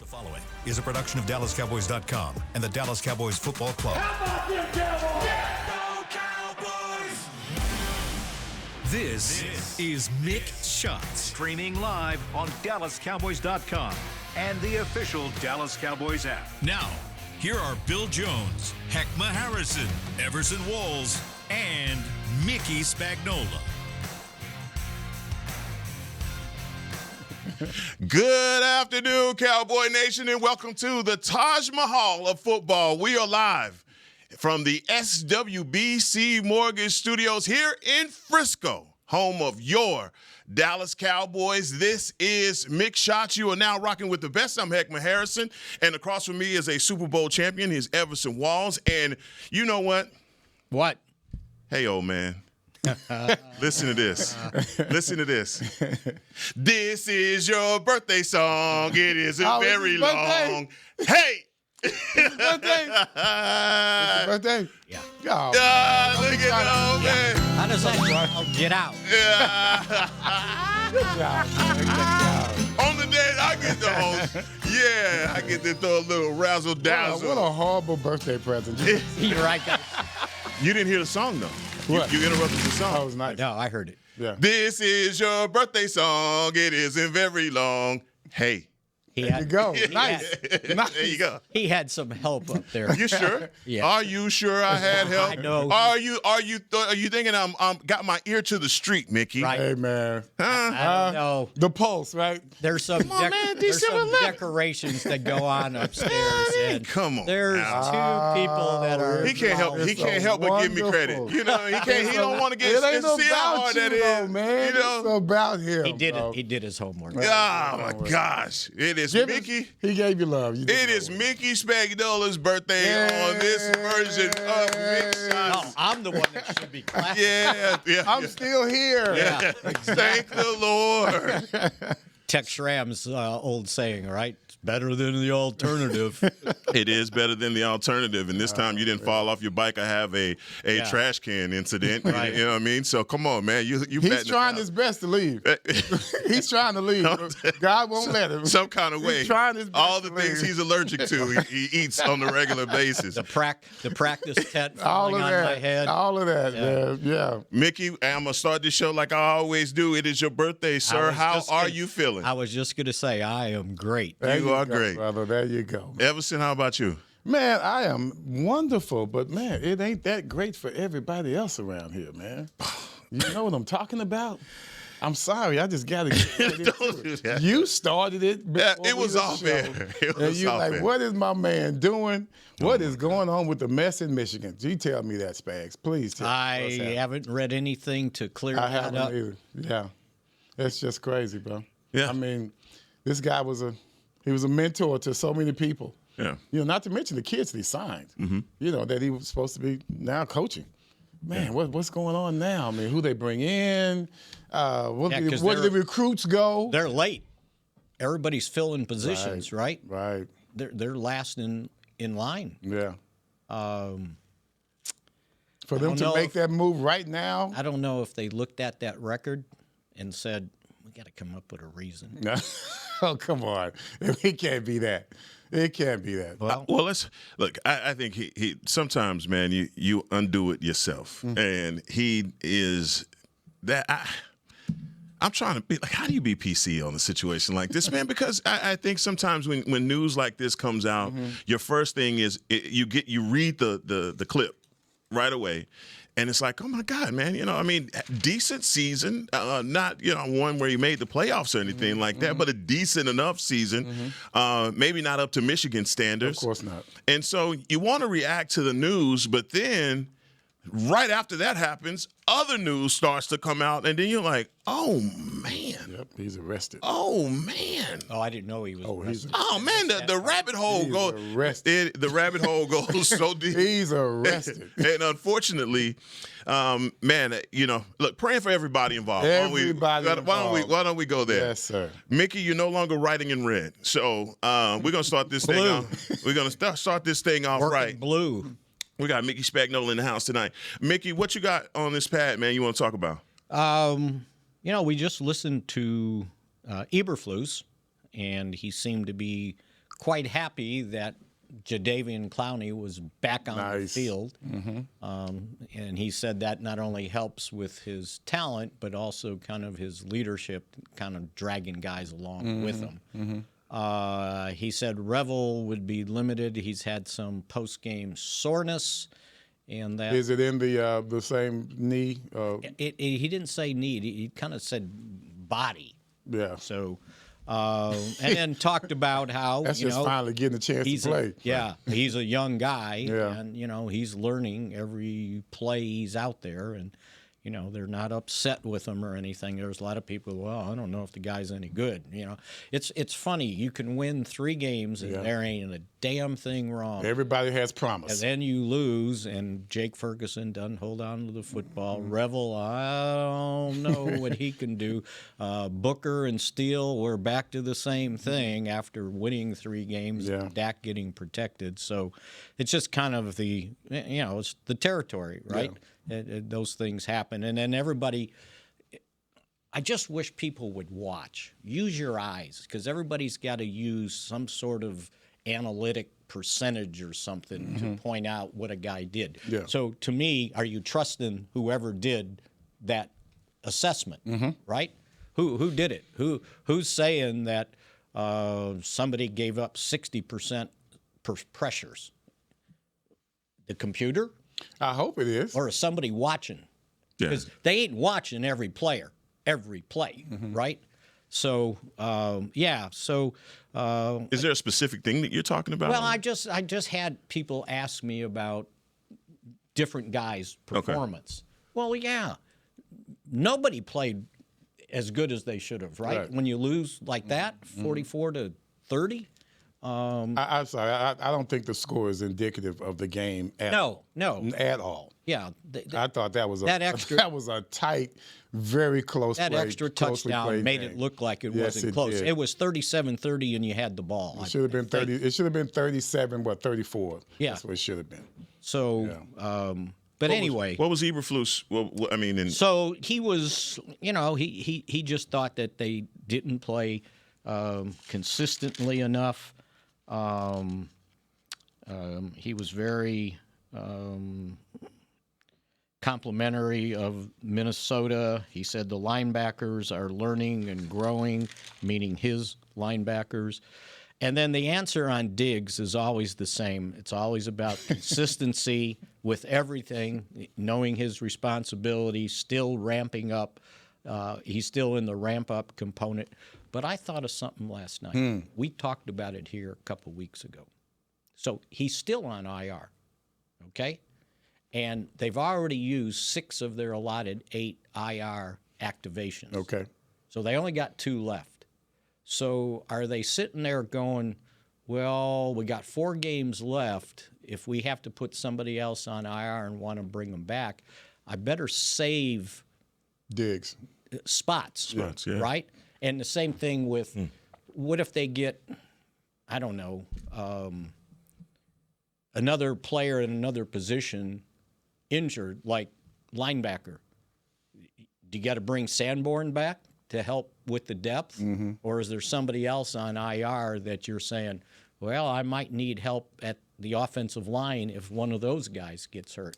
following is a production of DallasCowboys.com and the Dallas Cowboys Football Club. How about them Cowboys? Yeah, go Cowboys! This is Mick Shots. Streaming live on DallasCowboys.com and the official Dallas Cowboys app. Now, here are Bill Jones, Heckma Harrison, Everson Walls, and Mickey Spagnola. Good afternoon, Cowboy Nation, and welcome to the Taj Mahal of football. We are live from the SWBC Mortgage Studios here in Frisco, home of your Dallas Cowboys. This is Mick Shots. You are now rocking with the best. I'm Heckma Harrison, and across from me is a Super Bowl champion. He's Everson Walls, and you know what? What? Hey, old man. Listen to this. Listen to this. This is your birthday song. It isn't very long. Hey! Birthday? It's your birthday? Yeah. Oh, look at that old man. How does that get out? Yeah. Good job, man. Good job. On the day I get the host, yeah, I get to throw a little razzle dazzle. What a horrible birthday present. You're right, guys. You didn't hear the song, though. What? You interrupted the song. That was nice. No, I heard it. Yeah. This is your birthday song. It isn't very long. Hey. There you go. Nice. Nice. There you go. He had some help up there. You sure? Yeah. Are you sure I had help? I know. Are you thinking I'm got my ear to the street, Mickey? Right. Hey, man. I don't know. The pulse, right? There's some, on, man, there's December some 11th. decorations that go on upstairs. And Come on. there's now. two people that are. He can't help. He It's can't help but give me credit. wonderful. You know, he can't. He don't want to get. It ain't See how about hard you, that though, is, man. You know. It's about him. He did bro. it. He did his homework. Oh my gosh! It is Jimmy, Mickey. He gave you love. You did It know is it. Mickey Spagnola's birthday on this version of Mick No, Shots. I'm the one that should be clapping. Yeah. I'm still here. Yeah. Thank the Lord. Tex Schramm's old saying, right? It's better than the alternative. It is better than the alternative, and this time you didn't fall off your bike. I have a trash can incident. Right. You know what I mean? So come on, man. You He's trying his best to leave. He's trying to leave. God won't let him. Some kind of way. He's trying his best All the to things leave. he's allergic to, he eats on a regular basis. the practice tent All falling of on that. my head. All of that, man. Yeah. Mickey, I'm gonna start this show like I always do. It is your birthday, sir. was How just are gonna- you feeling? I was just going to say, I am great. There You are go, great. brother. There you go. Everson, how about you? Man, I am wonderful, but man, it ain't that great for everybody else around here, man. You know what I'm talking about? I'm sorry, I just got to get right into Don't do it. that. You started it. Yeah, before it we was did the off show. air. It And was you off like, air. what is my man doing? What is going on with the mess in Michigan? You tell me that, Spags. Please tell me. I what's happening. haven't read anything to clear I that haven't up. either. Yeah. It's just crazy, bro. Yeah. I mean, this guy was a mentor to so many people. Yeah. You know, not to mention the kids that he signed. Mm-hmm. You know, that he was supposed to be now coaching. Man, what's going on now? I mean, who they bring in? Where 'cause do the they're- recruits go? They're late. Everybody's filling positions, right? Right. They're last in line. Yeah. Um, For them don't to know make if- that move right now. I don't know if they looked at that record and said, we got to come up with a reason. Oh, come on. It can't be that. It can't be that. Well, Well, let's look. I think he sometimes, man, you undo it yourself, and he is that. I'm trying to be like, how do you be PC on a situation like this, man? Because I think sometimes when news like this comes out, your first thing is you read the clip right away. And it's like, oh, my God, man, you know, I mean, decent season, not, you know, one where he made the playoffs or anything like that, but a decent enough season, maybe not up to Michigan standards. Of course not. And so you want to react to the news, but then right after that happens, other news starts to come out, and then you're like, oh, man. Yep, he's arrested. Oh, man. oh, I didn't know he was. arrested. Oh, man, the rabbit hole He's goes arrested. the rabbit hole goes so deep. He's arrested. And unfortunately, man, you know, look, praying for everybody involved. Everybody Why don't we go there? Yes, sir. Mickey, you're no longer writing in red. So we're going to start this thing Blue. off. We're going to start this thing off Working right. blue. We got Mickey Spagnola in the house tonight. Mickey, what you got on this pad, man, you want to talk about? You know, we just listened to Eberflus, and he seemed to be quite happy that Jadeveon Clowney was back on the field. And he said that not only helps with his talent, but also kind of his leadership, kind of dragging guys along with him. He said Revel would be limited. He's had some post-game soreness. And that Is it in the same knee? he didn't say knee. He kind of said body. Yeah. So, and then talked about how That's just finally getting a chance to play. He's a young guy, Yeah. and he's learning every play he's out there, and they're not upset with him or anything. There's a lot of people, well, I don't know if the guy's any good. It's funny. You can win 3 games and there ain't a damn thing wrong. Everybody has promise. And then you lose, and Jake Ferguson doesn't hold on to the football. Revel, I don't know what he can do. Booker and Steele, we're back to the same thing after winning 3 games. Yeah. Dak getting protected. So it's just kind of the, it's the territory, right? Those things happen. And then everybody, I just wish people would watch. Use your eyes, because everybody's got to use some sort of analytic percentage or something to point out what a guy did. Yeah. So to me, are you trusting whoever did that assessment, right? Who did it? Who's saying that somebody gave up 60% pressures? The computer? I hope it is. Or is somebody watching? Because they ain't watching every play, right? So, So, is there a specific thing that you're talking about? well, I just had people ask me about different guys' performance. Well, yeah, nobody played as good as they should have, right? When you lose like that, 44-30. I'm sorry. I don't think the score is indicative of the game at No. at all. Yeah. I thought that was that was a tight, very close. That extra touchdown made it look like it wasn't close. It was 37-30, and you had the ball. It should have been 30. It should have been 37. 34. Yeah. That's what it should have been. So, but anyway. What was Eberflus? Well, I mean, So he was, he just thought that they didn't play consistently enough. He was very complimentary of Minnesota. He said the linebackers are learning and growing, meaning his linebackers. And then the answer on Diggs is always the same. It's always about consistency with everything, knowing his responsibility, still ramping up. He's still in the ramp-up component. But I thought of something last night. We talked about it here a couple weeks ago. So he's still on IR, okay? And they've already used 6 of their allotted 8 IR activations. Okay. So they only got 2 left. So are they sitting there going, well, we got 4 games left. If we have to put somebody else on IR and want to bring them back, I better save Diggs spots, right? And the same thing with what if they get, I don't know, another player in another position injured, like linebacker. Do you got to bring Sanborn back to help with the depth? Or is there somebody else on IR that you're saying, well, I might need help at the offensive line if one of those guys gets hurt?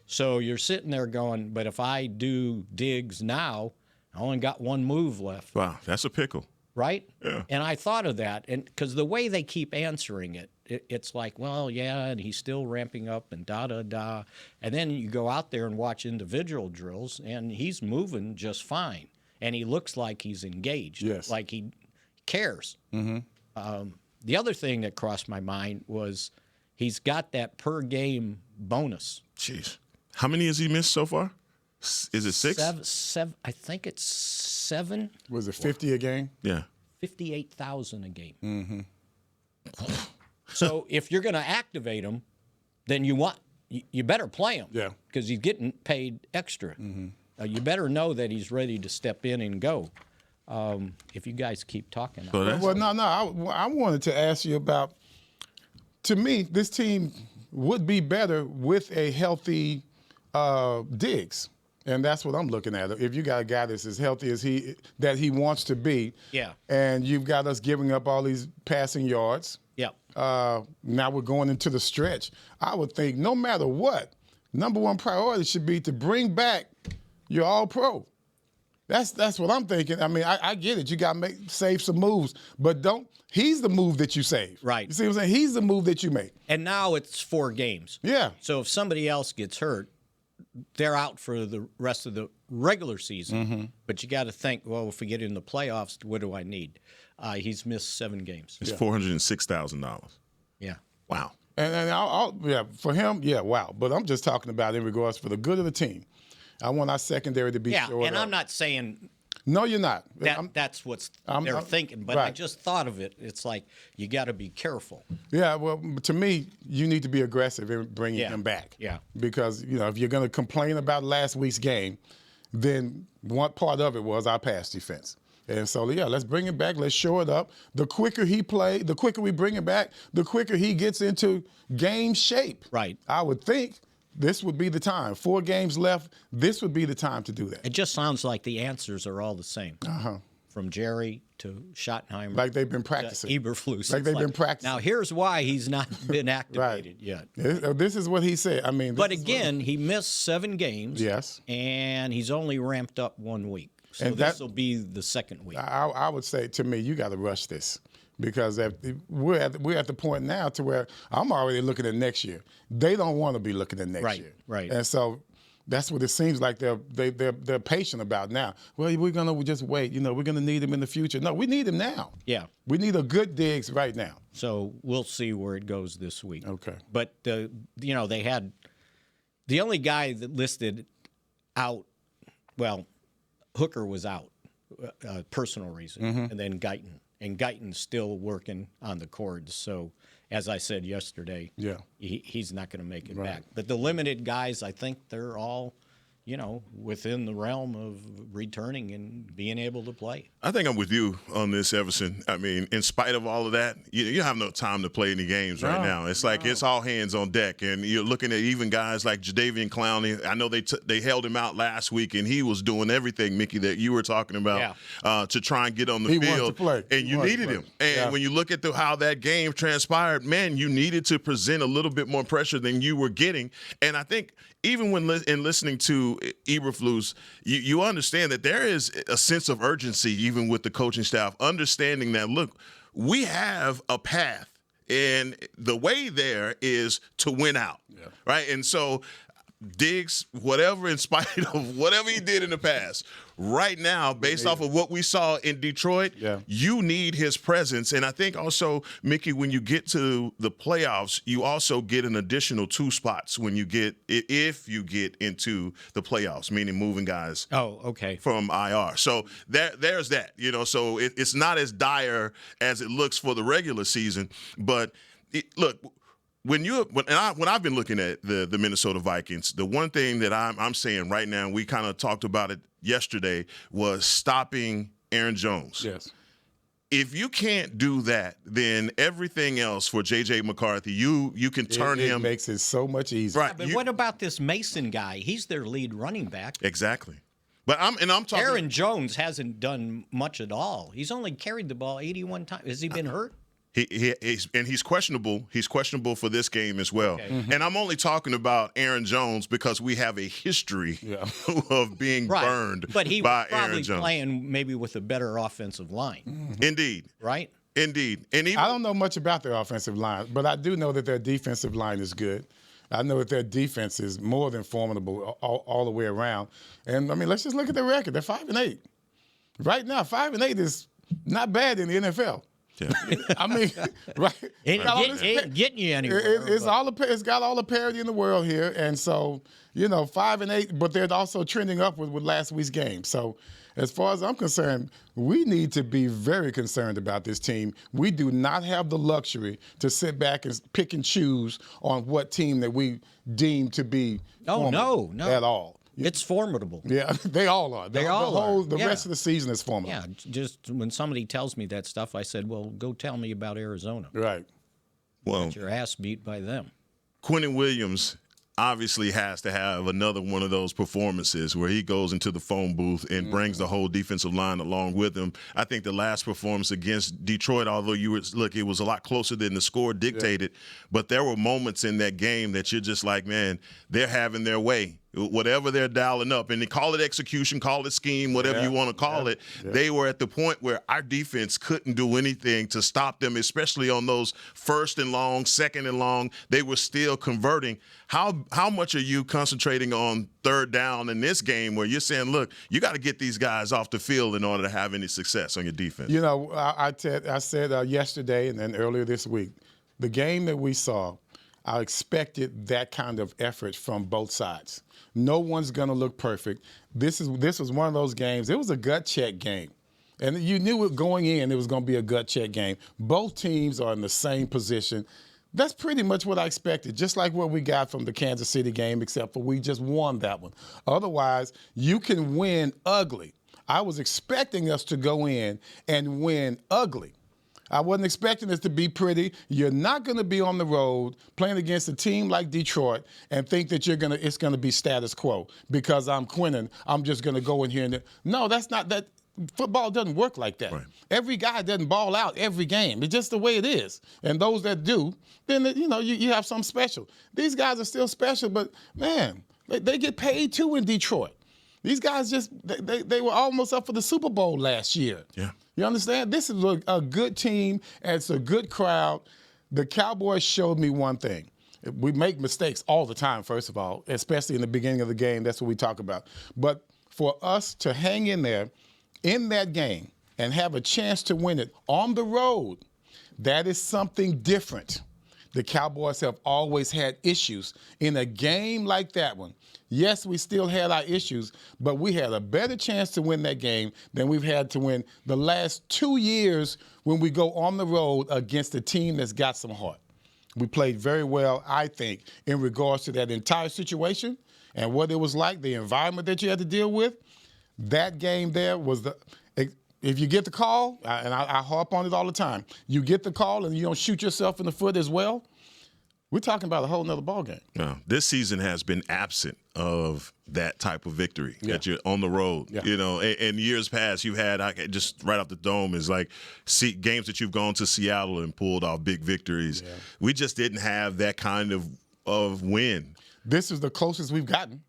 So you're sitting there going, but if I do Diggs now, I only got 1 move left. wow, that's a pickle. Right? Yeah. And I thought of that, and because the way they keep answering it, it's like, well, yeah, and he's still ramping up and da-da-da. And then you go out there and watch individual drills, and he's moving just fine. And he looks like he's engaged, like he cares. The other thing that crossed my mind was he's got that per-game bonus. Jeez. How many has he missed so far? Is it 6? 7, I think it's 7. Was it 50 a game? Yeah. 58,000 a game. So if you're going to activate him, then you better play him. Yeah. Because he's getting paid extra. You better know that he's ready to step in and go. If you guys keep talking. Well, no. I wanted to ask you about. To me, this team would be better with a healthy Diggs. And that's what I'm looking at. If you got a guy that's as healthy as that he wants to be, Yeah. and you've got us giving up all these passing yards. Yeah. Now we're going into the stretch. I would think no matter what, number one priority should be to bring back your All-Pro. That's what I'm thinking. I mean, I get it. You got to save some moves, but he's the move that you save. Right. You see what I'm saying? He's the move that you make. And now it's 4 games. Yeah. So if somebody else gets hurt, they're out for the rest of the regular season. Mm-hmm. But you got to think, well, if we get in the playoffs, what do I need? He's missed 7 games. It's $406,000. Yeah. Wow. And for him, wow. But I'm just talking about in regards for the good of the team. I want our secondary to be shored and up. I'm not saying No, you're not. that's what they're thinking, but I just thought of it. It's like you got to be careful. Yeah, well, to me, you need to be aggressive in bringing him back. Yeah. Because, if you're going to complain about last week's game, then one part of it was our pass defense. And so, let's bring him back. Let's shore it up. The quicker he plays, the quicker we bring him back, the quicker he gets into game shape. Right. I would think this would be the time. 4 games left. This would be the time to do that. It just sounds like the answers are all the same. Uh-huh. From Jerry to Schottenheimer. Like they've been practicing. Eberflus. Like they've been practicing. Now, here's why he's not been activated yet. This is what he said. I mean, but again, he missed 7 games. Yes. And he's only ramped up 1 week. So this will be the second week. I would say, to me, you got to rush this. Because we're at the point now to where I'm already looking at next year. They don't want to be looking at next year. Right. And so that's what it seems like they're patient about now. Well, we're gonna just wait. We're gonna need him in the future. No, we need him now. Yeah. We need a good Diggs right now. So we'll see where it goes this week. Okay. But they had the only guy that listed out. Well, Hooker was out, personal reason, and then Guyton. And Guyton's still working on the cords. So, as I said yesterday, he's not going to make it back. But the limited guys, I think they're all, within the realm of returning and being able to play. I think I'm with you on this, Everson. I mean, in spite of all of that, you have no time to play any games right now. It's like it's all hands on deck. And you're looking at even guys like CeeDee and Clowney. I know they held him out last week, and he was doing everything, Mickey, that you were talking about to try and get on the field. He wanted to play. And you needed him. And when you look at how that game transpired, man, you needed to present a little bit more pressure than you were getting. And I think even when in listening to Eberflus, you understand that there is a sense of urgency even with the coaching staff, understanding that, look, we have a path, and the way there is to win out, right? And so Diggs, whatever, in spite of whatever he did in the past, right now, based off of what we saw in Detroit, you need his presence. And I think also, Mickey, when you get to the playoffs, you also get an additional 2 spots if you get into the playoffs, meaning moving guys from IR. So there's that, so it's not as dire as it looks for the regular season. But look, when I've been looking at the Minnesota Vikings, the one thing that I'm saying right now, we kind of talked about it yesterday, was stopping Aaron Jones. Yes. If you can't do that, then everything else for J.J. McCarthy, you can turn him. It makes it so much easier. Right. But what about this Mason guy? He's their lead running back. Exactly. But I'm talking. Aaron Jones hasn't done much at all. He's only carried the ball 81 times. Has he been hurt? He's questionable. He's questionable for this game as well. Okay. And I'm only talking about Aaron Jones because we have a history of being burned but he by was probably Aaron Jones. Playing maybe with a better offensive line. Indeed. Right? Indeed. And even, I don't know much about their offensive line, but I do know that their defensive line is good. I know that their defense is more than formidable all the way around. And, I mean, let's just look at their record. They're 5-8. Right now, 5-8 is not bad in the NFL. Yeah. I mean, right? Ain't getting you anywhere. It's got all the parity in the world here, and so 5-8, but they're also trending upward with last week's game. So, as far as I'm concerned, we need to be very concerned about this team. We do not have the luxury to sit back and pick and choose on what team that we deem to be no at all. It's formidable. Yeah, they all are. The rest of the season is formidable. Yeah, just when somebody tells me that stuff, I said, well, go tell me about Arizona. Right. Well, Get your ass beat by them. Quentin Williams obviously has to have another one of those performances where he goes into the phone booth and brings the whole defensive line along with him. I think the last performance against Detroit, although it was a lot closer than the score dictated, but there were moments in that game that you're just like, man, they're having their way. Whatever they're dialing up, and they call it execution, call it scheme, whatever you want to call it, they were at the point where our defense couldn't do anything to stop them, especially on those first and long, second and long. They were still converting. How much are you concentrating on third down in this game where you're saying, look, you got to get these guys off the field in order to have any success on your defense? You know, I said yesterday and then earlier this week, the game that we saw, I expected that kind of effort from both sides. No one's going to look perfect. This was one of those games. It was a gut check game. And you knew it going in, it was going to be a gut check game. Both teams are in the same position. That's pretty much what I expected, just like what we got from the Kansas City game, except for we just won that one. Otherwise, you can win ugly. I was expecting us to go in and win ugly. I wasn't expecting this to be pretty. You're not going to be on the road playing against a team like Detroit and think that it's going to be status quo because I'm Quinnen. I'm just going to go in here no, that's not that. Football doesn't work like that. Right. Every guy doesn't ball out every game. It's just the way it is. And those that do, then you have something special. These guys are still special, but man, they get paid too in Detroit. These guys they were almost up for the Super Bowl last year. Yeah. You understand? This is a good team, and it's a good crowd. The Cowboys showed me one thing. We make mistakes all the time, first of all, especially in the beginning of the game. That's what we talk about. But for us to hang in there in that game and have a chance to win it on the road, that is something different. The Cowboys have always had issues. In a game like that one, yes, we still had our issues, but we had a better chance to win that game than we've had to win the last 2 years when we go on the road against a team that's got some heart. We played very well, I think, in regards to that entire situation and what it was like, the environment that you had to deal with. That game there was if you get the call, and I harp on it all the time, you get the call and you don't shoot yourself in the foot as well, we're talking about a whole nother ballgame. No, this season has been absent of that type of victory that you're on the road. Yeah. In years past, you've had, just right off the dome, is like games that you've gone to Seattle and pulled off big victories. Yeah. We just didn't have that kind of win. This is the closest we've gotten.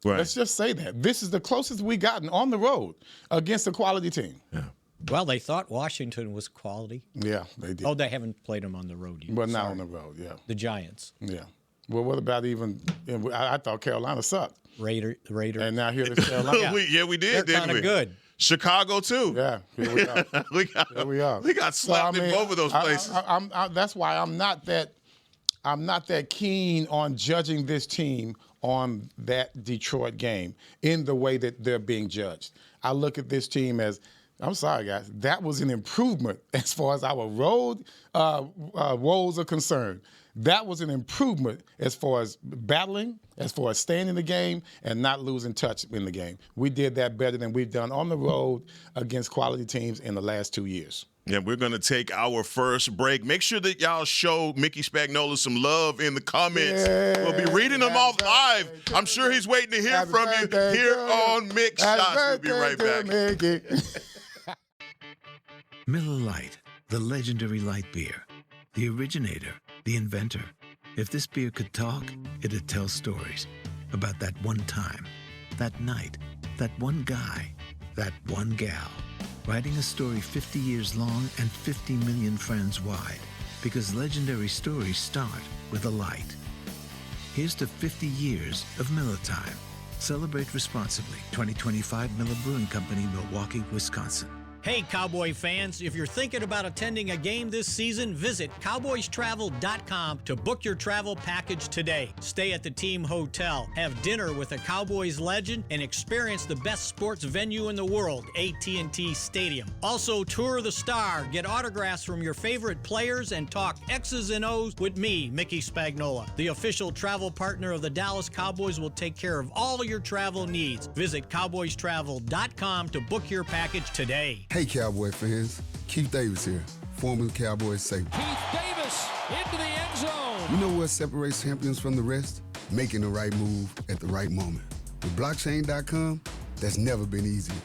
Right. Let's just say that. This is the closest we've gotten on the road against a quality team. Yeah. Well, they thought Washington was quality. Yeah, they did. Oh, they haven't played them on the road yet. But not on the road, yeah. The Giants. Yeah. Well, what about I thought Carolina sucked. Raiders. And now here it's Carolina. we did, They're kind of good. Chicago, too. Yeah, here we are. Here we are. We got slapped in both of those places. That's why I'm not that keen on judging this team on that Detroit game in the way that they're being judged. I look at this team as, I'm sorry, guys, that was an improvement as far as our road woes are concerned. That was an improvement as far as battling, as far as staying in the game and not losing touch in the game. We did that better than we've done on the road against quality teams in the last 2 years. Yeah, we're going to take our first break. Make sure that y'all show Mickey Spagnola some love in the comments. Yeah, we'll be reading them all live. I'm sure he's waiting to hear from you here on Mick Shots. We'll be right back. Miller Lite, the legendary light beer. The originator, the inventor. If this beer could talk, it'd tell stories about that one time, that night, that one guy, that one gal. Writing a story 50 years long and 50 million friends wide. Because legendary stories start with a light. Here's to 50 years of Miller Time. Celebrate responsibly. 2025 Miller Brewing Company, Milwaukee, Wisconsin. Hey, Cowboy fans, if you're thinking about attending a game this season, visit cowboystravel.com to book your travel package today. Stay at the team hotel, have dinner with a Cowboys legend, and experience the best sports venue in the world, AT&T Stadium. Also, tour the Star, get autographs from your favorite players, and talk X's and O's with me, Mickey Spagnola. The official travel partner of the Dallas Cowboys will take care of all your travel needs. Visit cowboystravel.com to book your package today. Hey, Cowboy fans. Keith Davis here, former Cowboys safety. Keith Davis into the end zone. You know what separates champions from the rest? making the right move at the right moment. With blockchain.com, that's never been easier.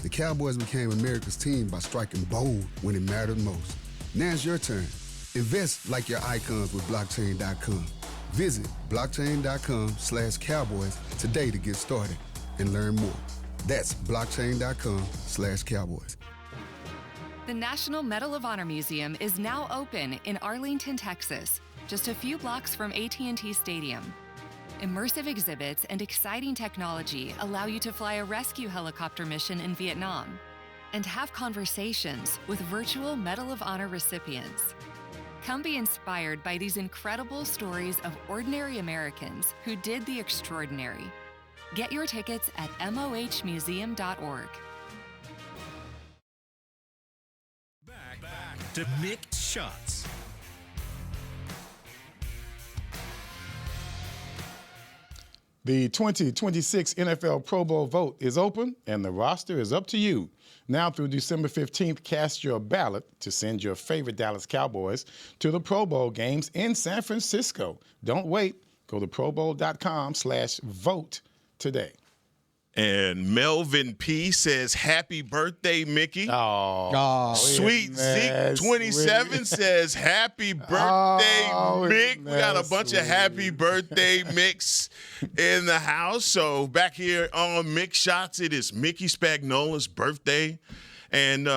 The Cowboys became America's team by striking bold when it mattered most. Now it's your turn. Invest like your icons with blockchain.com. Visit blockchain.com/Cowboys today to get started and learn more. That's blockchain.com/Cowboys. The National Medal of Honor Museum is now open in Arlington, Texas, just a few blocks from AT&T Stadium. Immersive exhibits and exciting technology allow you to fly a rescue helicopter mission in Vietnam and have conversations with virtual Medal of Honor recipients. Come be inspired by these incredible stories of ordinary Americans who did the extraordinary. Get your tickets at mohmuseum.org. Back to Mick Shots. The 2026 NFL Pro Bowl vote is open, and the roster is up to you. Now through December 15th, cast your ballot to send your favorite Dallas Cowboys to the Pro Bowl games in San Francisco. Don't wait. Go to probowl.com/vote today. And Melvin P says, happy birthday, Mickey. Oh, Sweet Zeke 27 says, happy birthday, Mick. We got a bunch of happy birthday Micks in the house. So back here on Mick Shots, it is Mickey Spagnola's birthday. And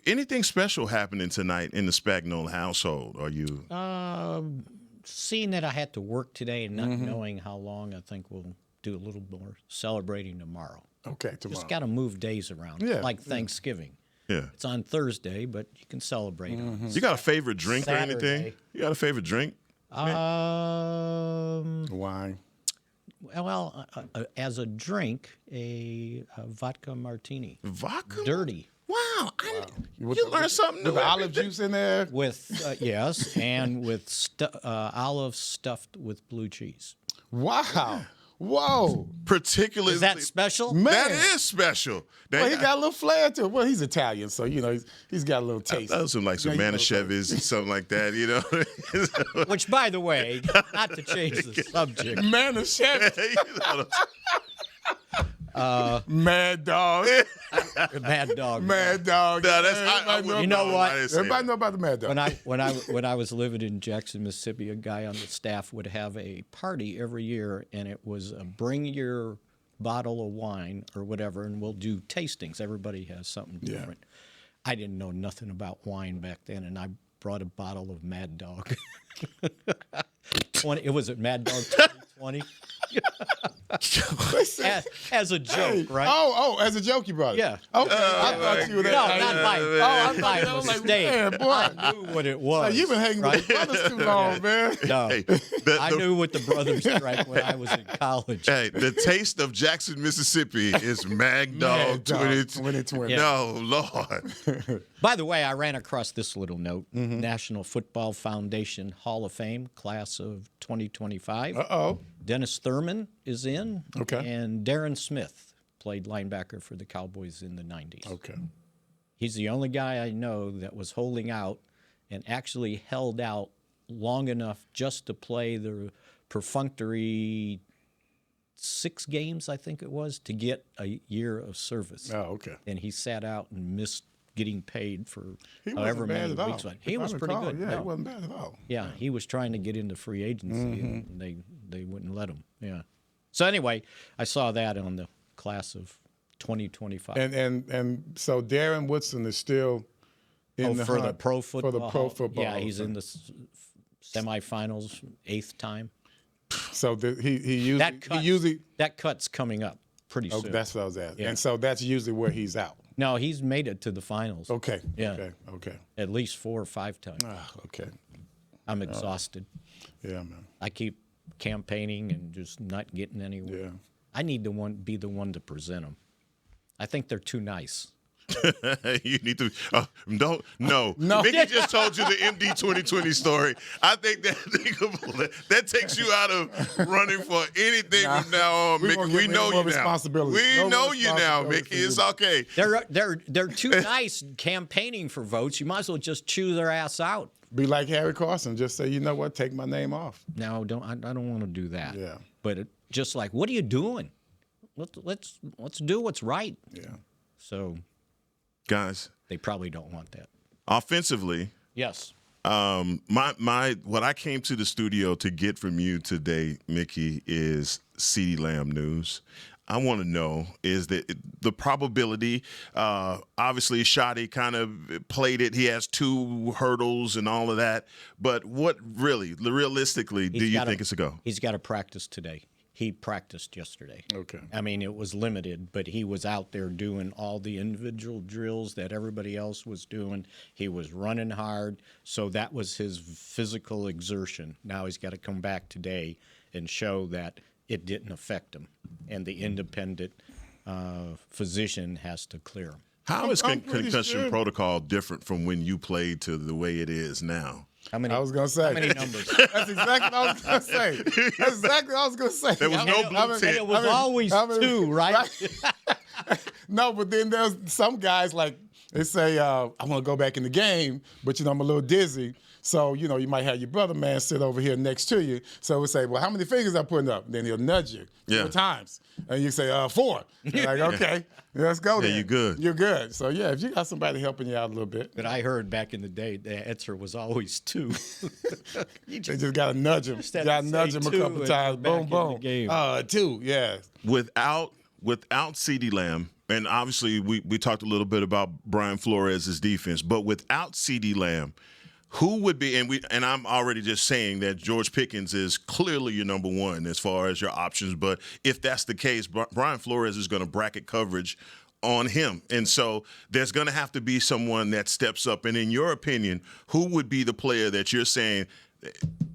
anything special happening tonight in the Spagnola household? Are you? Seeing that I had to work today and not knowing how long, I think we'll do a little more celebrating tomorrow. Okay, tomorrow. Just got to move days around, like Thanksgiving. Yeah. It's on Thursday, but you can celebrate on You got a favorite drink or Saturday. anything? You got a favorite drink? Wine. Well, as a drink, a vodka martini. Vodka? Dirty. Wow. You learn something new. With the olive juice in there? With, yes, and with olive stuffed with blue cheese. Wow. Whoa. Particularly. Is that special? Man. That is special. Well, he got a little flair to it. Well, he's Italian, so, he's got a little taste. That was some Manischewitz, something like that, Which, by the way, not to change the subject. Manischewitz. Mad Dog. Mad Dog. Mad Dog. No, You know what? Everybody know about the Mad Dog. When I was living in Jackson, Mississippi, a guy on the staff would have a party every year, and it was bring your bottle of wine or whatever, and we'll do tastings. Everybody has something different. I didn't know nothing about wine back then, and I brought a bottle of Mad Dog. It was at Mad Dog 2020. as a joke, right? Oh, as a joke you brought it? Yeah. Okay. I thought you were No, not mine. I Mine was was like, steak. man, boy. I knew what it was. You've been hanging with the brothers too long, man. No, Hey, I knew what the brothers drank when I was in college. Hey, the taste of Jackson, Mississippi is Mag Dog 2020. No, Lord. By the way, I ran across this little note. National Football Foundation Hall of Fame, class of 2025. Uh-oh. Dennis Thurman is in. Okay. And Darren Smith played linebacker for the Cowboys in the 90s. Okay. He's the only guy I know that was holding out and actually held out long enough just to play the perfunctory 6 games, I think it was, to get a year of service. Oh, okay. And he sat out and missed getting paid for He however wasn't many bad at weeks. all. He was pretty good. Yeah, No. he wasn't bad at all. Yeah, he was trying to get into free agency, and they wouldn't let him. Yeah. So anyway, I saw that on the class of 2025. And so Darren Woodson is still in the for the hunt pro football. For the pro football. Yeah, he's in the semifinals, 8th time. So he usually that cut's coming up pretty soon. that's what I was at. Yeah. And so that's usually where he's out. No, he's made it to the finals. Okay. Yeah. Okay. At least 4 or 5 times. Okay. I'm exhausted. Yeah, man. I keep campaigning and just not getting anywhere. Yeah. I need to be the one to present them. I think they're too nice. You need to no. Mickey just told you the MD 2020 story. I think that takes you out of running for anything from now on, Mickey. We know you now. We know you now, Mickey. It's okay. They're too nice campaigning for votes. You might as well just chew their ass out. Be like Harry Carson. Just say, you know what? Take my name off. No, I don't want to do that. Yeah. But just like, what are you doing? Let's do what's right. Yeah. So, guys, they probably don't want that. Offensively, yes. My what I came to the studio to get from you today, Mickey, is CeeDee Lamb news. I want to know is that the probability. Obviously, Shotty kind of played it. He has 2 hurdles and all of that. But what realistically, do you think it's a go? He's got to practice today. He practiced yesterday. Okay. I mean, it was limited, but he was out there doing all the individual drills that everybody else was doing. He was running hard, so that was his physical exertion. Now he's got to come back today and show that it didn't affect him, and the independent physician has to clear him. How is concussion protocol different from when you played to the way it is now? How many? I was gonna say. How many numbers? That's exactly what I was gonna say. That's exactly what I was gonna say. There was no blue tint. It was always 2, right? No, but then there's some guys like they say, I want to go back in the game, but I'm a little dizzy. So, you might have your brother man sit over here next to you. So we say, well, how many fingers I putting up? Then he'll nudge you 4 times. And you say, 4. You're like, okay, let's go then. You're good. You're good. So, yeah, if you got somebody helping you out a little bit. But I heard back in the day the answer was always 2. They just got to nudge him. Just had Got to to nudge say him a 2 couple and times. back Boom, in boom. the game. 2, yeah. Without CeeDee Lamb, and obviously we talked a little bit about Brian Flores' defense, but without CeeDee Lamb, who would be, and I'm already just saying that George Pickens is clearly your number 1 as far as your options, but if that's the case, Brian Flores is going to bracket coverage on him. And so there's going to have to be someone that steps up. And in your opinion, who would be the player that you're saying,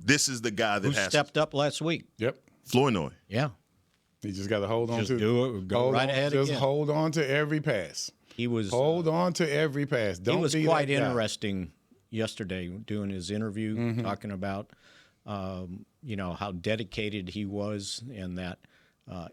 this is the guy that Who stepped up last week? Yep. Flournoy. Yeah. You just got to hold on Just to do it. Go right ahead Just again. hold on to every pass. He was Hold on to every pass. Don't he was be quite that guy. interesting yesterday doing his interview, talking about how dedicated he was, and that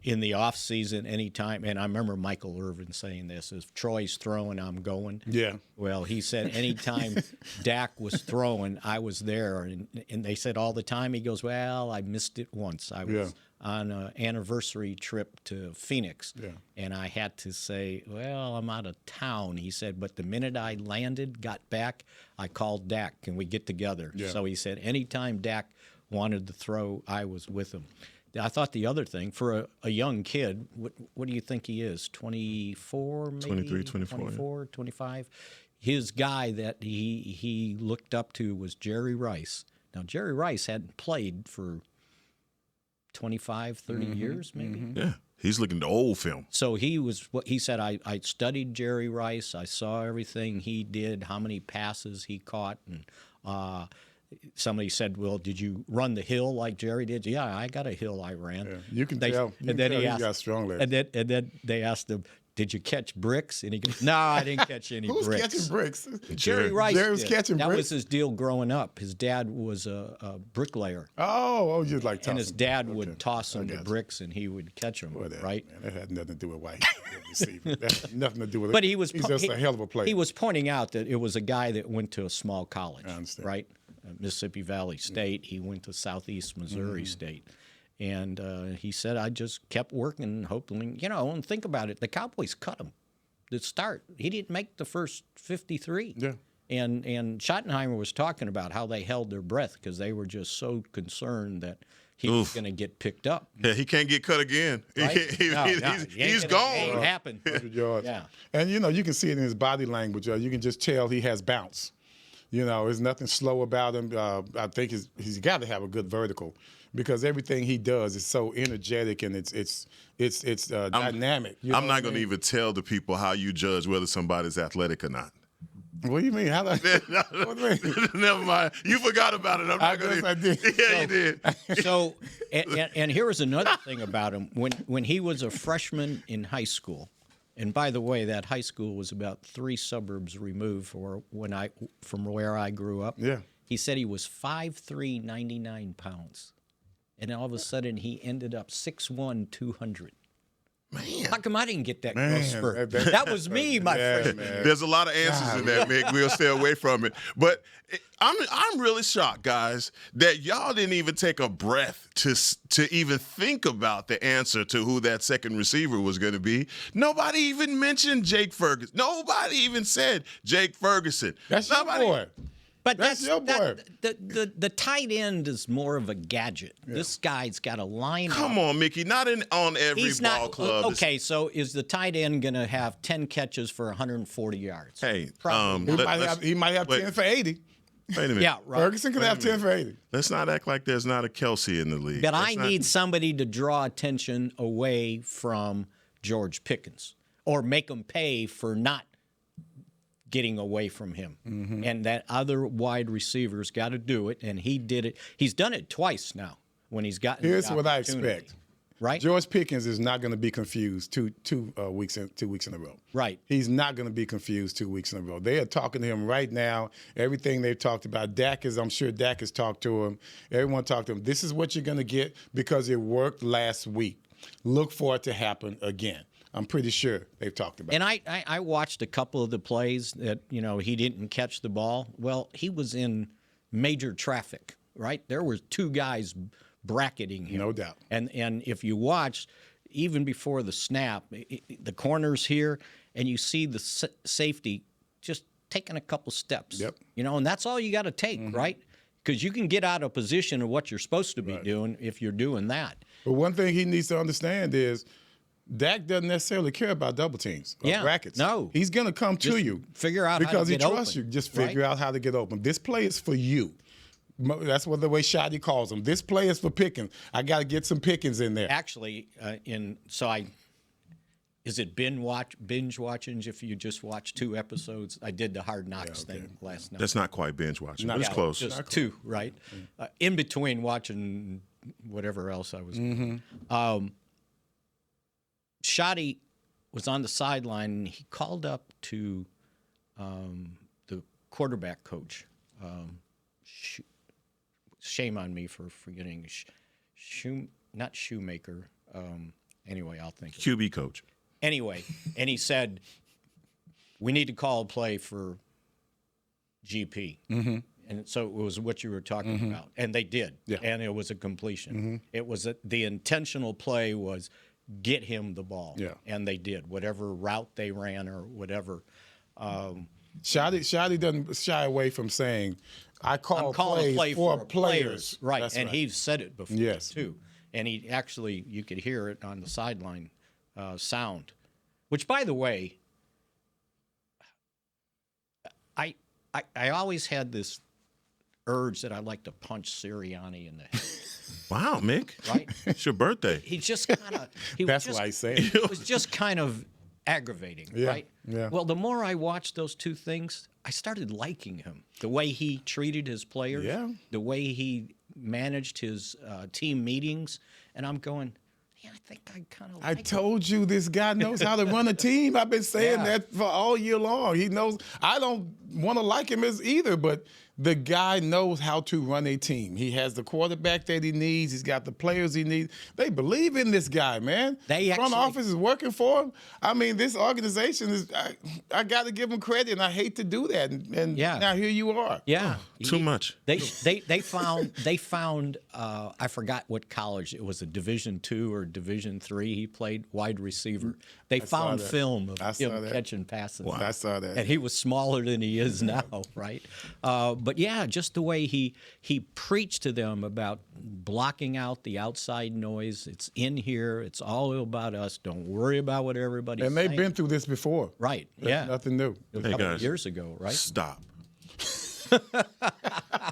in the off season, anytime. And I remember Michael Irvin saying this: "If Troy's throwing, I'm going." Yeah. Well, he said anytime Dak was throwing, I was there, and they said all the time. He goes, "Well, I missed it once. I was on an anniversary trip to Phoenix, and I had to say, well, I'm out of town." He said, but the minute I landed, got back, I called Dak. Can we get together? Yeah. So he said anytime Dak wanted to throw, I was with him. I thought the other thing, for a young kid, what do you think he is, 24 maybe? 23, 24. 24, 25? His guy that he looked up to was Jerry Rice. Now, Jerry Rice hadn't played for 25, 30 years maybe. Yeah. He's looking at old film. So he said, I studied Jerry Rice. I saw everything he did, how many passes he caught. And somebody said, well, did you run the hill like Jerry did? Yeah, I got a hill I ran. Yeah. You can tell. And then he got strong legs. And then they asked him, did you catch bricks? And he goes, no, I didn't catch any Who's bricks. catching bricks? Jerry Rice Jerry's did. catching that bricks? was his deal growing up. His dad was a bricklayer. Oh, just like tossing. And his dad would toss him the bricks, and he would catch them, right? Man, that had nothing to do with white receiver. That had nothing to do with it. But he's just a hell of a player. He was pointing out that it was a guy that went to a small college, I understand. right? Mississippi Valley State. He went to Southeast Missouri State. And he said, I just kept working, hoping, and think about it. The Cowboys cut him to start. He didn't make the first 53. Yeah. And Schottenheimer was talking about how they held their breath because they were just so concerned that he was going to get picked up. Yeah, he can't get cut again. Right? He's gone. It ain't happened. 100 yards. Yeah. And, you can see it in his body language. You can just tell he has bounce. There's nothing slow about him. I think he's got to have a good vertical because everything he does is so energetic and it's dynamic. I'm not going to even tell the people how you judge whether somebody's athletic or not. What do you mean? What do you mean? Never mind. You forgot about it. I'm not going to. I did. Yeah, you did. So, and here was another thing about him. When he was a freshman in high school, and by the way, that high school was about 3 suburbs removed from where I grew up. Yeah. He said he was 5'3", 99 pounds. And all of a sudden, he ended up 6'1", 200. How come I didn't get that growth spurt? That was me, my friend. There's a lot of answers in that, Mick. We'll stay away from it. But I'm really shocked, guys, that y'all didn't even take a breath to even think about the answer to who that second receiver was going to be. Nobody even mentioned Jake Ferguson. Nobody even said Jake Ferguson. That's your boy. But that's your boy. The tight end is more of a gadget. Yeah. This guy's got a line. Come on, Mickey. Not on every ball club. Okay, so is the tight end going to have 10 catches for 140 yards? Hey, he might have 10 for 80. Wait a minute. Yeah, right. Ferguson could have 10 for 80. Let's not act like there's not a Kelsey in the league. But I need somebody to draw attention away from George Pickens or make him pay for not getting away from him. Mm-hmm. And that other wide receiver's got to do it, and he did it. He's done it twice now when he's gotten Here's what I expect. Right? George Pickens is not going to be confused two weeks in a row. Right. He's not going to be confused 2 weeks in a row. They are talking to him right now. Everything they've talked about. I'm sure Dak has talked to him. Everyone talked to him. This is what you're going to get because it worked last week. Look for it to happen again. I'm pretty sure they've talked about it. And I watched a couple of the plays that, he didn't catch the ball. Well, he was in major traffic, right? There were two guys bracketing him. No doubt. And if you watch, even before the snap, the corner's here, and you see the safety just taking a couple steps. Yep. And that's all you got to take, right? Because you can get out of position of what you're supposed to be doing if you're doing that. But one thing he needs to understand is Dak doesn't necessarily care about double teams or brackets. No. He's going to come to you. Figure out how to because get he trusts open, you. Just figure out how to get open. This play is for you. That's what the way Shotty calls them. This play is for Pickens. I got to get some Pickens in there. Actually, is it binge watching if you just watch 2 episodes? I did the Hard Knocks thing last night. That's not quite binge watching, but it's close. Just 2, right? In between watching whatever else I was doing. Shotty was on the sideline, and he called up to the quarterback coach. Shame on me for forgetting. Not Shoemaker. Anyway, I'll think. QB coach. Anyway, and he said, we need to call a play for GP. Mm-hmm. And so it was what you were talking about. And they did. Yeah. And it was a completion. Mm-hmm. It was the intentional play was get him the ball. Yeah. And they did. Whatever route they ran or whatever. Shotty doesn't shy away from saying, I'm calling a play for players. Right. That's and right. He's said it before, too. And he actually, you could hear it on the sideline sound. Which, by the way, I always had this urge that I'd like to punch Sirianni in the head. Wow, Mick. Right? It's your birthday. He just kind of... That's why I say it. It was just kind of aggravating, right? Yeah. Well, the more I watched those 2 things, I started liking him. The way he treated his players, the way he managed his team meetings, and I'm going... I think I kind of like told you this guy knows how to run a team. I've been saying that for all year long. He knows. I don't want to like him as either, but the guy knows how to run a team. He has the quarterback that he needs. He's got the players he needs. They believe in this guy, man. Front office is working for him. I mean, this organization is. I got to give him credit, and I hate to do that. And now here you are. Yeah, too much. They found. I forgot what college it was. A Division II or Division III. He played wide receiver. They found film of him catching passes. Wow. I saw that. And he was smaller than he is now, right? But yeah, just the way he preached to them about blocking out the outside noise. It's in here. It's all about us. Don't worry about what everybody's saying. And they've been through this before. Right. That's nothing new. A couple of years ago, right? Stop.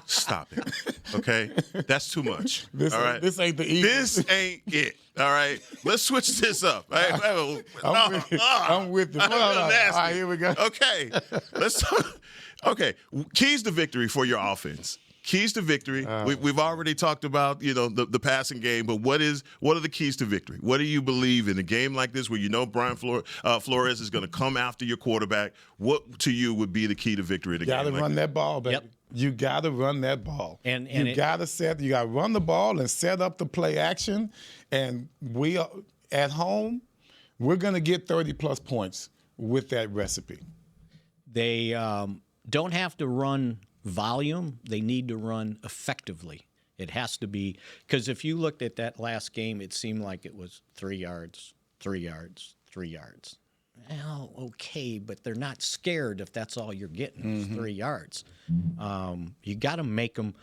Stop it. Okay? That's too much. This ain't the Eagles. This ain't it. All right? Let's switch this up. All right? I'm with you. All right, here we go. Okay. Let's talk. Okay. Keys to victory for your offense. Keys to victory. We've already talked about, the passing game, but what are the keys to victory? What do you believe in a game like this where Brian Flores is going to come after your quarterback? What to you would be the key to victory in a game like this? You got to run that ball, baby. Yep. You got to run that ball. And you got to run the ball and set up the play action. And we are at home. we're going to get 30-plus points with that recipe. They don't have to run volume. They need to run effectively. It has to be, because if you looked at that last game, it seemed like it was 3 yards, 3 yards, 3 yards. Well, okay, but they're not scared if that's all you're getting is 3 yards. You got to make them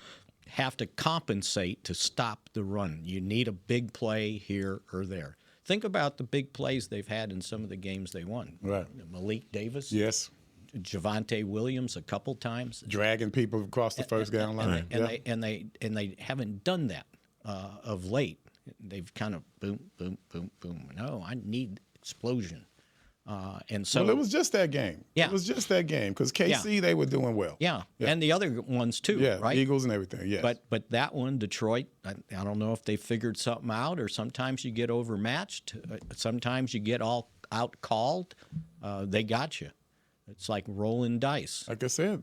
have to compensate to stop the run. You need a big play here or there. Think about the big plays they've had in some of the games they won. Right. Malik Davis. Yes. Javonte Williams a couple times. Dragging people across the first down line. And they haven't done that of late. They've kind of boom, boom, boom, boom. No, I need explosion. And so it was just that game. Yeah. It was just that game because KC, they were doing well. Yeah, and the other ones too, right? Eagles and everything, yes. But that one, Detroit, I don't know if they figured something out, or sometimes you get overmatched. Sometimes you get all out-called. They got you. It's like rolling dice. Like I said,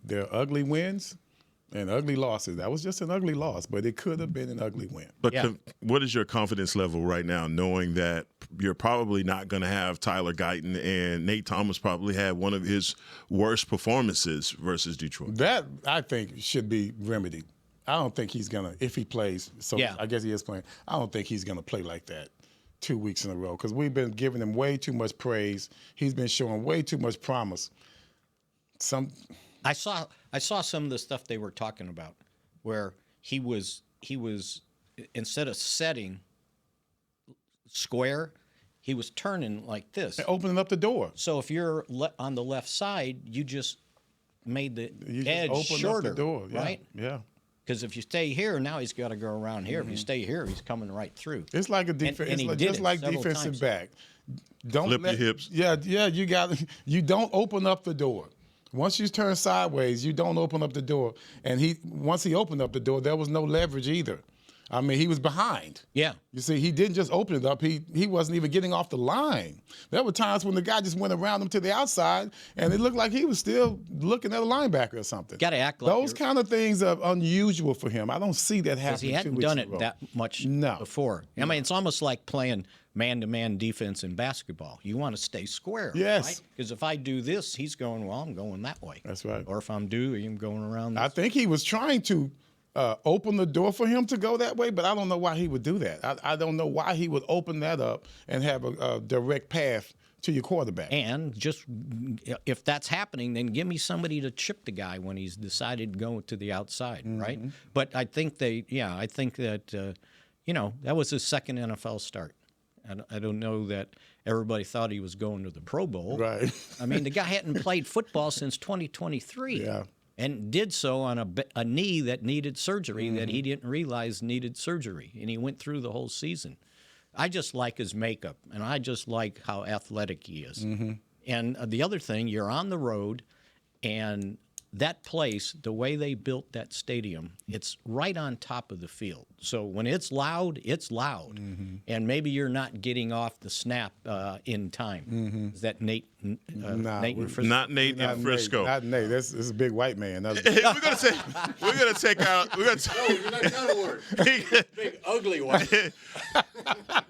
there are ugly wins and ugly losses. That was just an ugly loss, but it could have been an ugly win. But what is your confidence level right now, knowing that you're probably not going to have Tyler Guyton, and Nate Thomas probably had one of his worst performances versus Detroit? That, I think, should be remedied. I don't think he's going to, if he plays, I guess he is playing, I don't think he's going to play like that 2 weeks in a row because we've been giving him way too much praise. He's been showing way too much promise. I saw some of the stuff they were talking about where he was instead of setting square, he was turning like this. And opening up the door. So if you're on the left side, you just made the edge open shorter, up the door. right? Yeah. Because if you stay here, now he's got to go around here. If you stay here, he's coming right through. It's like a defense. It's just like defensive back. Don't flip your hips. Yeah. You don't open up the door. Once you turn sideways, you don't open up the door. And once he opened up the door, there was no leverage either. I mean, he was behind. Yeah. You see, he didn't just open it up. He wasn't even getting off the line. There were times when the guy just went around him to the outside, and it looked like he was still looking at a linebacker or something. Got to act like those kind of things are unusual for him. I don't see that happening. Because he hadn't done it that much before. I mean, it's almost like playing man-to-man defense in basketball. You want to stay square. Yes. Right? Because if I do this, he's going, well, I'm going that way. That's right. Or if I'm I'm going around this. I think he was trying to open the door for him to go that way, but I don't know why he would do that. I don't know why he would open that up and have a direct path to your quarterback. And just if that's happening, then give me somebody to chip the guy when he's decided to go to the outside, right? But I think that that was his second NFL start. I don't know that everybody thought he was going to the Pro Bowl. Right. I mean, the guy hadn't played football since 2023. Yeah. And did so on a knee that needed surgery that he didn't realize needed surgery. And he went through the whole season. I just like his makeup, and I just like how athletic he is. And the other thing, you're on the road, and that place, the way they built that stadium, it's right on top of the field. So when it's loud, it's loud. And maybe you're not getting off the snap in time. Is that Nate? Nate in Frisco? Not Nate in Frisco. Not Nate. This is a big white man. We're gonna take out. You're not gonna work. Big ugly one.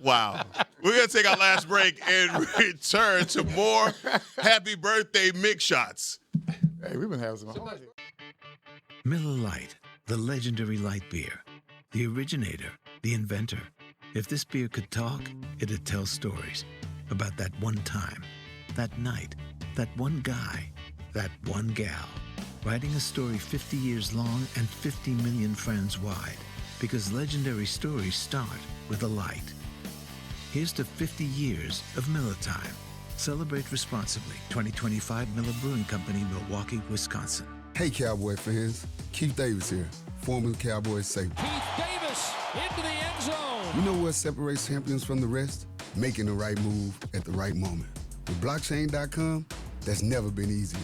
Wow. We're gonna take our last break and return to more Happy Birthday Mick Shots. Hey, we've been having some fun. Miller Lite, the legendary light beer. The originator, the inventor. If this beer could talk, it'd tell stories about that one time, that night, that one guy, that one gal. Writing a story 50 years long and 50 million friends wide. Because legendary stories start with a light. Here's to 50 years of Miller time. Celebrate responsibly. 2025 Miller Brewing Company, Milwaukee, Wisconsin. Hey, Cowboy fans. Keith Davis here, former Cowboys safety. Keith Davis into the end zone. You know what separates champions from the rest? Making the right move at the right moment. With blockchain.com, that's never been easier.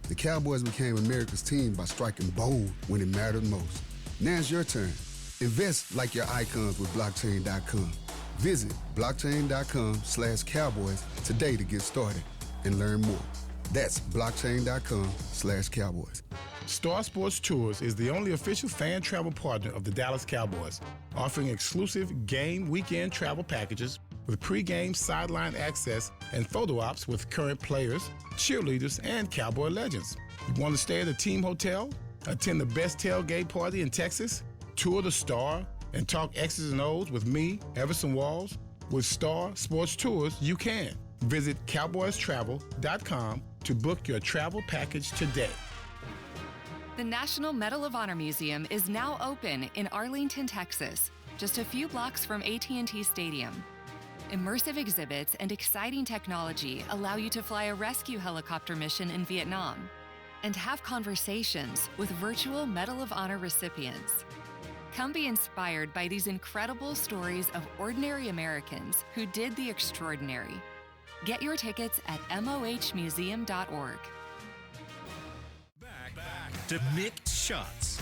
The Cowboys became America's team by striking bold when it mattered most. Now it's your turn. Invest like your icons with blockchain.com. Visit blockchain.com/Cowboys today to get started and learn more. That's blockchain.com/Cowboys. Star Sports Tours is the only official fan travel partner of the Dallas Cowboys, offering exclusive game weekend travel packages with pregame sideline access and photo ops with current players, cheerleaders, and Cowboy legends. You want to stay at a team hotel, attend the best tailgate party in Texas, tour the Star, and talk X's and O's with me, Everson Walls? With Star Sports Tours, you can. Visit cowboystravel.com to book your travel package today. The National Medal of Honor Museum is now open in Arlington, Texas, just a few blocks from AT&T Stadium. Immersive exhibits and exciting technology allow you to fly a rescue helicopter mission in Vietnam and have conversations with virtual Medal of Honor recipients. Come be inspired by these incredible stories of ordinary Americans who did the extraordinary. Get your tickets at mohmuseum.org. Back to Mick Shots.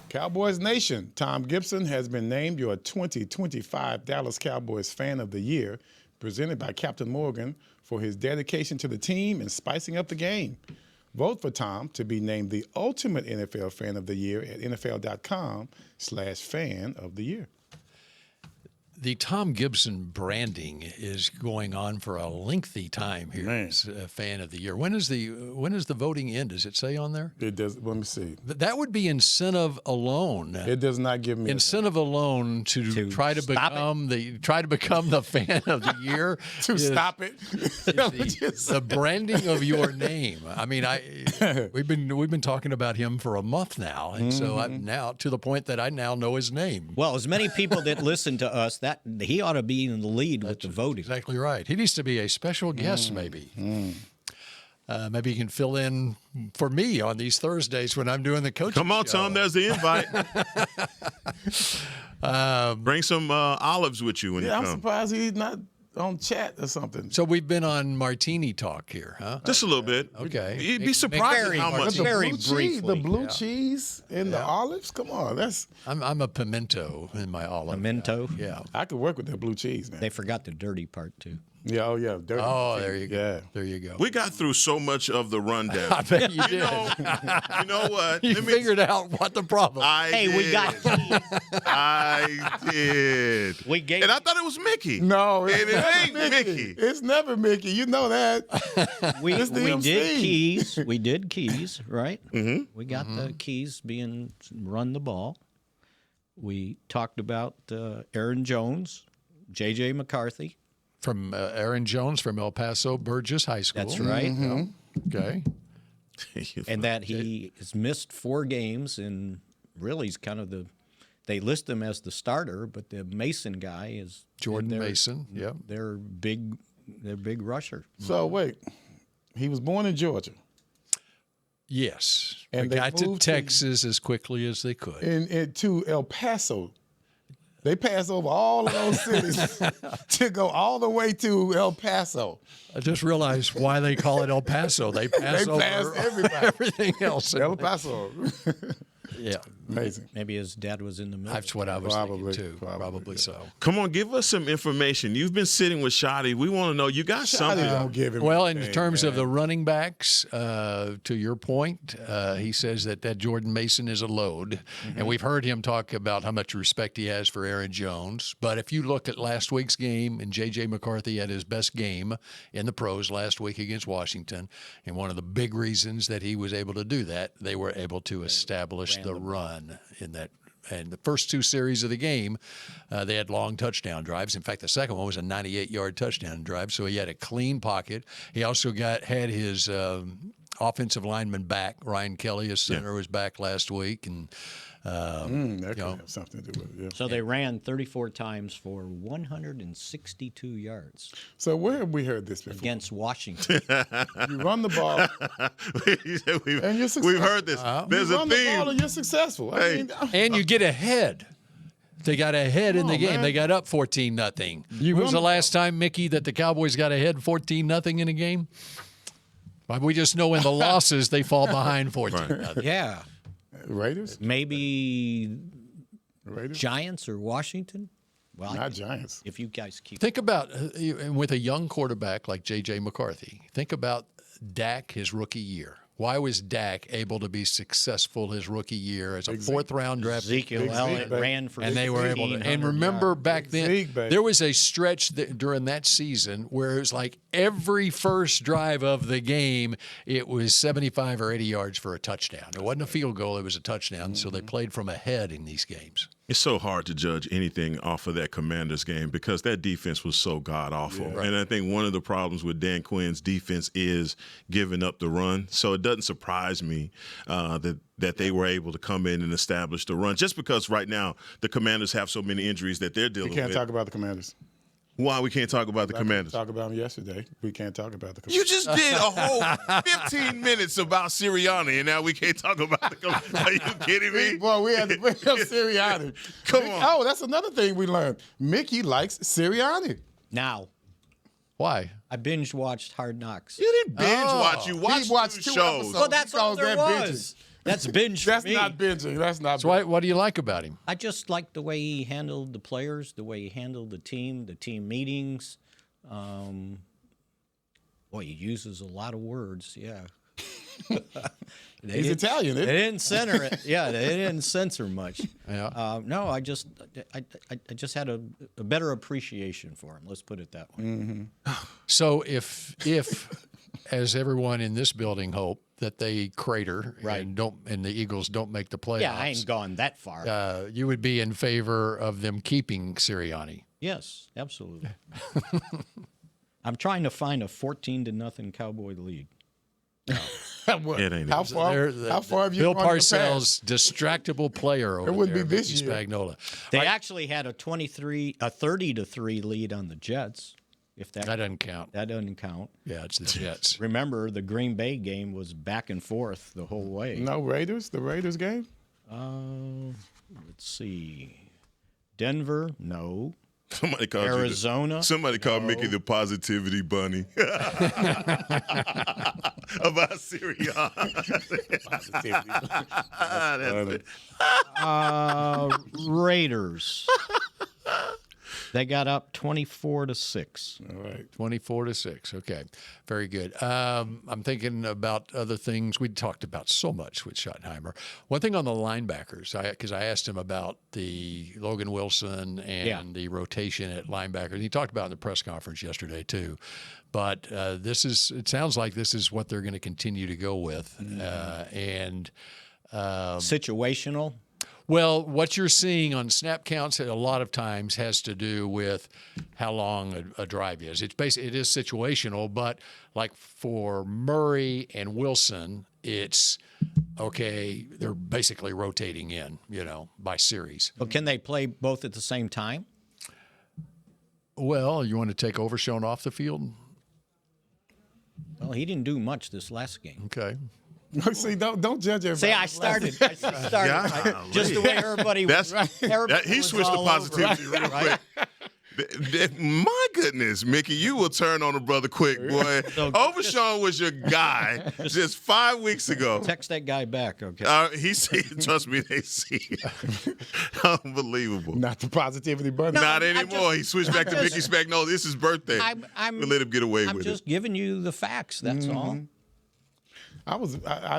Cowboys Nation, Tom Gibson has been named your 2025 Dallas Cowboys Fan of the Year, presented by Captain Morgan for his dedication to the team and spicing up the game. Vote for Tom to be named the ultimate NFL Fan of the Year at NFL.com/Fan of the Year. The Tom Gibson branding is going on for a lengthy time here as a Fan of the Year. When is the voting end? Does it say on there? It does. Let me see. That would be incentive alone. It does not give me incentive alone to try to become the Fan of the Year. Stop it. The branding of your name. I mean, we've been talking about him for a month now, and so I'm now to the point that I now know his name. Well, as many people that listen to us, that he ought to be in the lead with the voting. Exactly right. He needs to be a special guest, maybe. Maybe he can fill in for me on these Thursdays when I'm doing the coaching Come on, show. Tom, there's the invite. Bring some olives with you when you come. I'm surprised he's not on chat or something. So we've been on Martini Talk here, huh? Just a little bit. Okay. You'd be surprised at how much. Very briefly. The blue cheese and the olives? Come on. I'm a pimento in my olive. Pimento? Yeah. I could work with that blue cheese, man. They forgot the dirty part, too. Yeah, oh, yeah. Dirty. Oh, there you go. Yeah. There you go. We got through so much of the rundown. I bet you did. You know what? You figured out what the problem. We got keys. I did. We gave. And I thought it was Mickey. No, it ain't Mickey. It's never Mickey. You know that. We It's the did MC. keys. We did keys, right? Mm-hmm. We got the keys being run the ball. We talked about Aaron Jones, J.J. McCarthy. From Aaron Jones from El Paso Burgess High School. That's right. Okay. And that he has missed 4 games, and really he's kind of they list him as the starter, but the Mason guy is Jordan Mason. Yep. Their big rusher. So, wait. He was born in Georgia. Yes. And they they got to moved Texas as quickly as they could. And to El Paso. They pass over all of those cities to go all the way to El Paso. I just realized why they call it El Paso. They pass over everything else. El Paso. Yeah. Amazing. Maybe his dad was in the middle. That's what I was thinking too. Probably so. Come on, give us some information. You've been sitting with Shotty. We want to know. You got something. Don't give him Well, in anything, terms of man. the running backs, to your point, he says that Jordan Mason is a load. And we've heard him talk about how much respect he has for Aaron Jones. But if you look at last week's game, and J.J. McCarthy had his best game in the pros last week against Washington, and one of the big reasons that he was able to do that, they were able to establish the run in that. And the first 2 series of the game, they had long touchdown drives. In fact, the second one was a 98-yard touchdown drive, so he had a clean pocket. He also had his offensive lineman back. Ryan Kelly, his center, was back last week, and that could have something to do with it. Yeah. So they ran 34 times for 162 yards. So where have we heard this before? Against Washington. You run the ball, and you're successful. We've heard this. There's you a run the ball theme. and you're successful. I mean, and you get ahead. They got ahead in the game. man. They got up 14-0. When was the last time, Mickey, that the Cowboys got ahead 14-0 in a game? Well, we just know in the losses they fall behind 14-0. Yeah. Raiders? Maybe Raiders? Giants or Washington? Well, Not Giants. if you guys keep Think about, with a young quarterback like J.J. McCarthy, think about Dak his rookie year. Why was Dak able to be successful his rookie year as a fourth-round draft? Ezekiel Elliott ran for and they were able to. And remember back then, there was a stretch during that season where it was like every first drive of the game, it was 75 or 80 yards for a touchdown. It wasn't a field goal; it was a touchdown. So they played from ahead in these games. It's so hard to judge anything off of that Commanders game because that defense was so god-awful. Yeah, right. And I think one of the problems with Dan Quinn's defense is giving up the run. So it doesn't surprise me that they were able to come in and establish the run just because right now the Commanders have so many injuries that they're dealing with. We can't talk about the Commanders. Why we can't talk about the Commanders? Talk about them yesterday. We can't talk about the Commanders. You just did a whole 15 minutes about Sirianni, and now we can't talk about the Commanders. Are you kidding me? Boy, we had to bring up Sirianni. Come on. Oh, that's another thing we learned. Mickey likes Sirianni. Now. Why? I binge watched Hard Knocks. You didn't binge watch. You watched two shows. Episodes. Well, that's all there was. That's binge for That's me. not binging. That's not. So what do you like about him? I just like the way he handled the players, the way he handled the team meetings. Boy, he uses a lot of words. Yeah. He's Italian. They didn't censor it. Yeah, they didn't censor much. Yeah. No, I just had a better appreciation for him. Let's put it that way. Mm-hmm. So if as everyone in this building hope that they crater and the Eagles don't make the playoffs. Yeah, I ain't gone that far. You would be in favor of them keeping Sirianni. Yes, absolutely. I'm trying to find a 14-0 Cowboy league. It ain't how far have you Bill gone Parcells, distractible player over it wouldn't there. Be this year. Spagnola. They actually had a 30-3 lead on the Jets. If that doesn't count. That doesn't count. Yeah, it's the Jets. Remember, the Green Bay game was back and forth the whole way. No Raiders? The Raiders game? Let's see. Denver, no. Somebody called Arizona. Somebody called Mickey the positivity bunny. About Sirianni. Raiders. They got up 24-6. All right, 24-6. Okay, very good. I'm thinking about other things. We talked about so much with Schottenheimer. One thing on the linebackers, because I asked him about the Logan Wilson and the rotation at linebackers. He talked about it in the press conference yesterday too. But it sounds like this is what they're going to continue to go with, situational. Well, what you're seeing on snap counts a lot of times has to do with how long a drive is. It is situational, but like for Murray and Wilson, it's okay. They're basically rotating in, by series. But can they play both at the same time? Well, you want to take Overshown off the field? Well, he didn't do much this last game. Okay. See, don't judge everybody. See, I started just the way everybody was. He switched to positivity real quick. My goodness, Mickey, you will turn on a brother quick, boy. Overshown was your guy just 5 weeks ago. Text that guy back, okay? He said, trust me, they see. Unbelievable. Not the positivity button. Not anymore. He switched back to Mickey Spagnola. This is his birthday. We'll let him get away with it. I'm just giving you the facts, that's all. I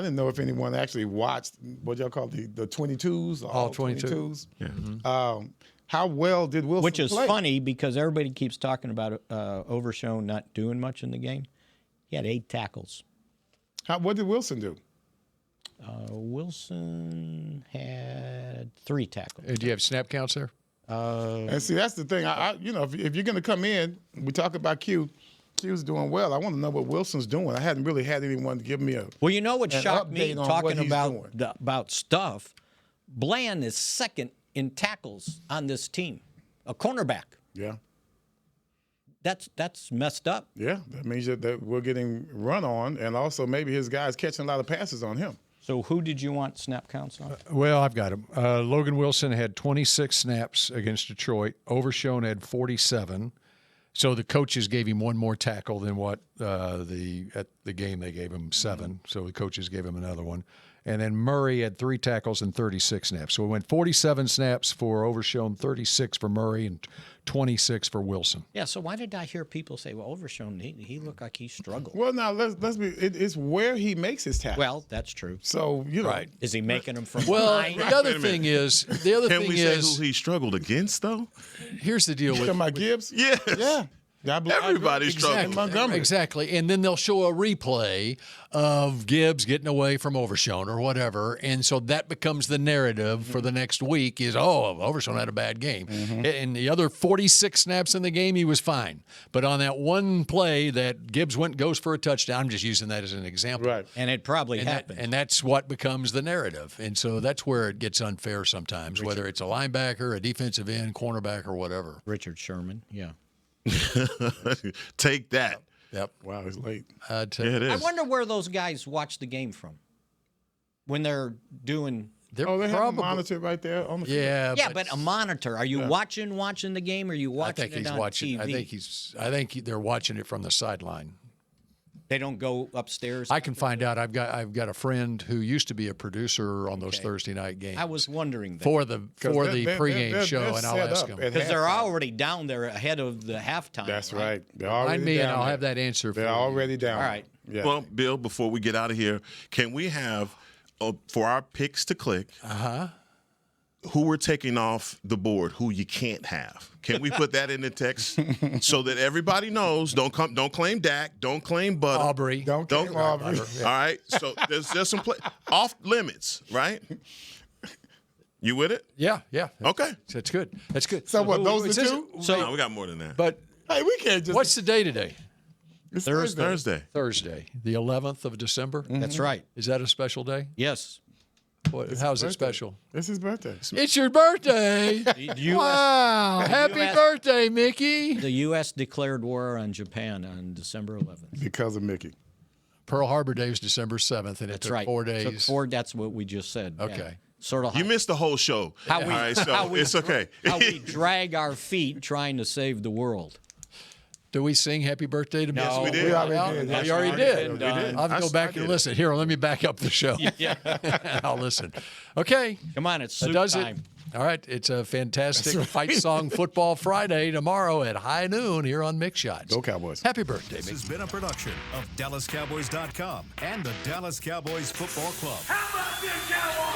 didn't know if anyone actually watched what y'all call the 22s. All 22s. Yeah. Mm-hmm. How well did Wilson Which is play? funny because everybody keeps talking about Overshown not doing much in the game. He had 8 tackles. What did Wilson do? Wilson had 3 tackles. Do you have snap counts there? And see, that's the thing. If you're going to come in, we talk about Q. Q's doing well. I want to know what Wilson's doing. I hadn't really had anyone to give me what shocked me talking what about stuff, Bland is second in tackles on this team, a cornerback. Yeah. That's messed up. Yeah, that means that we're getting run on, and also maybe his guys catching a lot of passes on him. So who did you want snap counts on? Well, I've got him. Logan Wilson had 26 snaps against Detroit. Overshown had 47. So the coaches gave him one more tackle than what at the game they gave him 7. So the coaches gave him another one. And then Murray had 3 tackles and 36 snaps. So we went 47 snaps for Overshown, 36 for Murray, and 26 for Wilson. Yeah, so why did I hear people say, well, Overshown, he looked like he struggled? Well, now, let's be, it's where he makes his tackles. Well, that's true. So, you know. Right. Is he making them from Well, behind? the other thing is, Can we say who he struggled against, though? Here's the deal with about Gibbs? Yes. Yeah. Everybody struggled. In Montgomery. Exactly. And then they'll show a replay of Gibbs getting away from Overshown or whatever. And so that becomes the narrative for the next week is, Overshown had a bad game. And the other 46 snaps in the game, he was fine. But on that one play that Gibbs goes for a touchdown, I'm just using that as an example. Right. And it probably happened. And that's what becomes the narrative. And so that's where it gets unfair sometimes, whether it's a linebacker, a defensive end, cornerback, or whatever. Richard Sherman, yeah. Take that. Yep. Wow, it's late. Yeah, it is. I wonder where those guys watch the game from when they're doing. They have a monitor right there on the field. Yeah, but a monitor. Are you watching the game, or are you watching it on TV? I think they're watching it from the sideline. They don't go upstairs. I can find out. I've got a friend who used to be a producer on those Thursday night games. I was wondering that. for the pregame show, and I'll ask them because they're already down there ahead of the halftime. That's right. They're already Find me, down and I'll there. have that answer. They're for already down. All right. Yeah. Well, Bill, before we get out of here, can we have for our picks to click? Who we're taking off the board, who you can't have. Can we put that in the text so that everybody knows? Don't claim Dak. Don't claim Butter. Aubrey. Don't claim Aubrey. All right. So there's some off limits, right? You with it? Yeah. Okay. That's good. That's good. So what? Those are two. No, we got more than that. But Hey, we can't just. what's the day today? It's Thursday. Thursday, the 11th of December. That's right. Is that a special day? Yes. How's it special? It's his birthday. It's your birthday. Wow. Happy birthday, Mickey. The U.S. declared war on Japan on December 11th. Because of Mickey. Pearl Harbor Day is December 7th, and it took 4 days. That's what we just said. Okay. Yeah. Sort of. You missed the whole show. All right, so it's okay. How we drag our feet trying to save the world. Do we sing happy birthday to Mickey? Yes, we did. We already did. You already did. We did. I'll have to go back and listen. Here, let me back up the show. Yeah. I'll listen. Okay. Come on, it's That soup does time. it. All right. It's a fantastic Fight Song Football Friday tomorrow at high noon here on Mick Shots. Go Cowboys. Happy birthday, This Mickey. has been a production of DallasCowboys.com and the Dallas Cowboys Football Club. How about this, Cowboys?